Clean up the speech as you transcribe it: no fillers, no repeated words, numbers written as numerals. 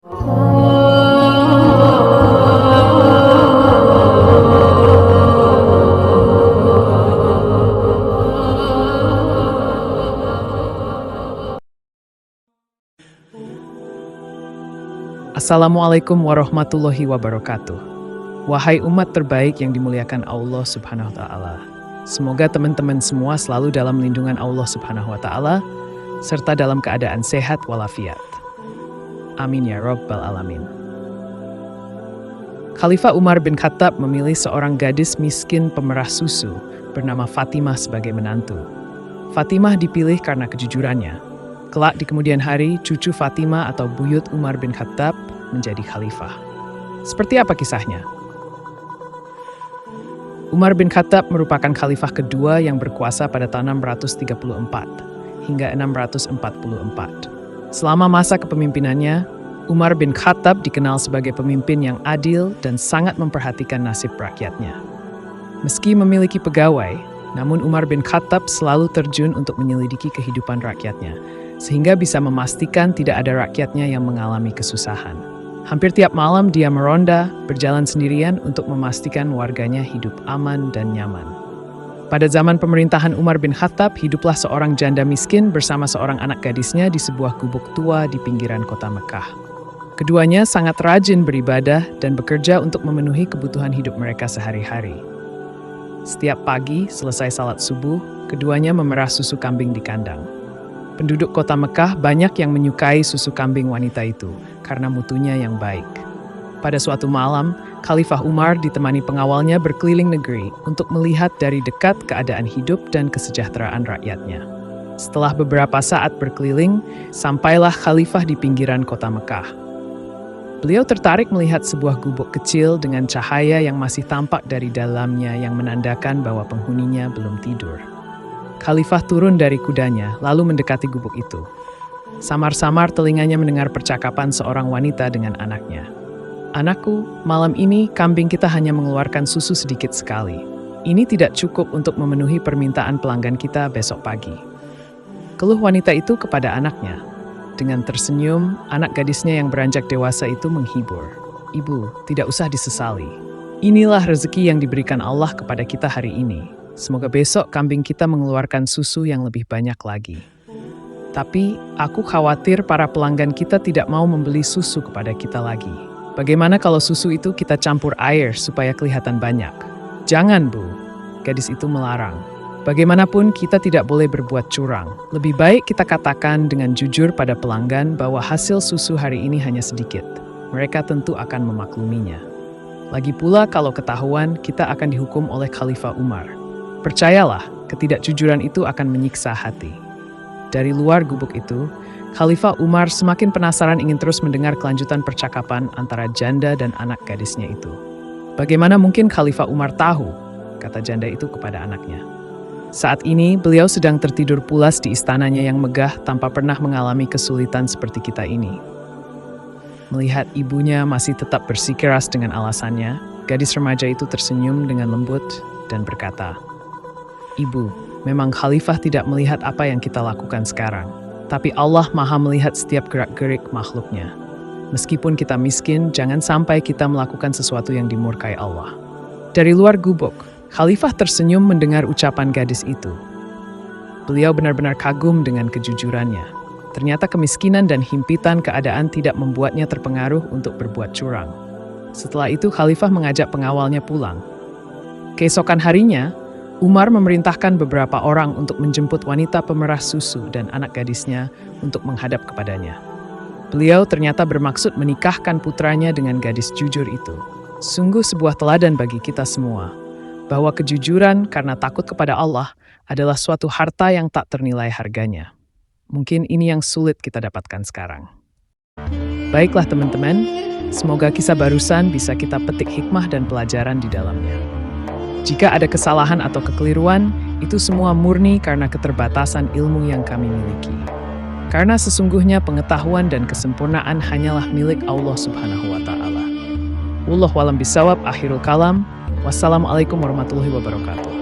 Assalamualaikum warahmatullahi wabarakatuh. Wahai umat terbaik yang dimuliakan Allah Subhanahu wa Ta'ala. Semoga teman-teman semua selalu dalam lindungan Allah Subhanahu wa Ta'ala, serta dalam keadaan sehat walafiat. Amin ya Rabbal Alamin. Khalifah Umar bin Khattab memilih seorang gadis miskin pemerah susu bernama Fatimah sebagai menantu. Fatimah dipilih karena kejujurannya. Kelak di kemudian hari, cucu Fatimah atau buyut Umar bin Khattab menjadi khalifah. Seperti apa kisahnya? Umar bin Khattab merupakan khalifah kedua yang berkuasa pada tahun 634 hingga 644. Selama masa kepemimpinannya, Umar bin Khattab dikenal sebagai pemimpin yang adil dan sangat memperhatikan nasib rakyatnya. Meski memiliki pegawai, namun Umar bin Khattab selalu terjun untuk menyelidiki kehidupan rakyatnya, sehingga bisa memastikan tidak ada rakyatnya yang mengalami kesusahan. Hampir tiap malam dia meronda, berjalan sendirian untuk memastikan warganya hidup aman dan nyaman. Pada zaman pemerintahan Umar bin Khattab, hiduplah seorang janda miskin bersama seorang anak gadisnya di sebuah gubuk tua di pinggiran kota Mekah. Keduanya sangat rajin beribadah dan bekerja untuk memenuhi kebutuhan hidup mereka sehari-hari. Setiap pagi, selesai salat subuh, keduanya memerah susu kambing di kandang. Penduduk kota Mekah banyak yang menyukai susu kambing wanita itu karena mutunya yang baik. Pada suatu malam, Khalifah Umar ditemani pengawalnya berkeliling negeri untuk melihat dari dekat keadaan hidup dan kesejahteraan rakyatnya. Setelah beberapa saat berkeliling, sampailah Khalifah di pinggiran kota Mekah. Beliau tertarik melihat sebuah gubuk kecil dengan cahaya yang masih tampak dari dalamnya yang menandakan bahwa penghuninya belum tidur. Khalifah turun dari kudanya, lalu mendekati gubuk itu. Samar-samar telinganya mendengar percakapan seorang wanita dengan anaknya. "Anakku, malam ini kambing kita hanya mengeluarkan susu sedikit sekali. Ini tidak cukup untuk memenuhi permintaan pelanggan kita besok pagi." Keluh wanita itu kepada anaknya. Dengan tersenyum, anak gadisnya yang beranjak dewasa itu menghibur. "Ibu, tidak usah disesali. Inilah rezeki yang diberikan Allah kepada kita hari ini. Semoga besok kambing kita mengeluarkan susu yang lebih banyak lagi. Tapi aku khawatir para pelanggan kita tidak mau membeli susu kepada kita lagi. Bagaimana kalau susu itu kita campur air supaya kelihatan banyak?" "Jangan, Bu," gadis itu melarang. "Bagaimanapun kita tidak boleh berbuat curang. Lebih baik kita katakan dengan jujur pada pelanggan bahwa hasil susu hari ini hanya sedikit. Mereka tentu akan memakluminya. Lagi pula kalau ketahuan, kita akan dihukum oleh Khalifah Umar. Percayalah, ketidakjujuran itu akan menyiksa hati." Dari luar gubuk itu, Khalifah Umar semakin penasaran ingin terus mendengar kelanjutan percakapan antara janda dan anak gadisnya itu. "Bagaimana mungkin Khalifah Umar tahu?" kata janda itu kepada anaknya. "Saat ini, beliau sedang tertidur pulas di istananya yang megah tanpa pernah mengalami kesulitan seperti kita ini." Melihat ibunya masih tetap bersikeras dengan alasannya, gadis remaja itu tersenyum dengan lembut dan berkata, "Ibu, memang Khalifah tidak melihat apa yang kita lakukan sekarang. Tapi Allah Maha melihat setiap gerak-gerik makhluknya. Meskipun kita miskin, jangan sampai kita melakukan sesuatu yang dimurkai Allah." Dari luar gubuk, Khalifah tersenyum mendengar ucapan gadis itu. Beliau benar-benar kagum dengan kejujurannya. Ternyata kemiskinan dan himpitan keadaan tidak membuatnya terpengaruh untuk berbuat curang. Setelah itu, Khalifah mengajak pengawalnya pulang. Keesokan harinya, Umar memerintahkan beberapa orang untuk menjemput wanita pemerah susu dan anak gadisnya untuk menghadap kepadanya. Beliau ternyata bermaksud menikahkan putranya dengan gadis jujur itu. Sungguh sebuah teladan bagi kita semua, bahwa kejujuran karena takut kepada Allah adalah suatu harta yang tak ternilai harganya. Mungkin ini yang sulit kita dapatkan sekarang. Baiklah teman-teman, semoga kisah barusan bisa kita petik hikmah dan pelajaran di dalamnya. Jika ada kesalahan atau kekeliruan, itu semua murni karena keterbatasan ilmu yang kami miliki. Karena sesungguhnya pengetahuan dan kesempurnaan hanyalah milik Allah Subhanahu wa Ta'ala. Wallahu a'lam bishawab, akhirul kalam. Wassalamualaikum warahmatullahi wabarakatuh.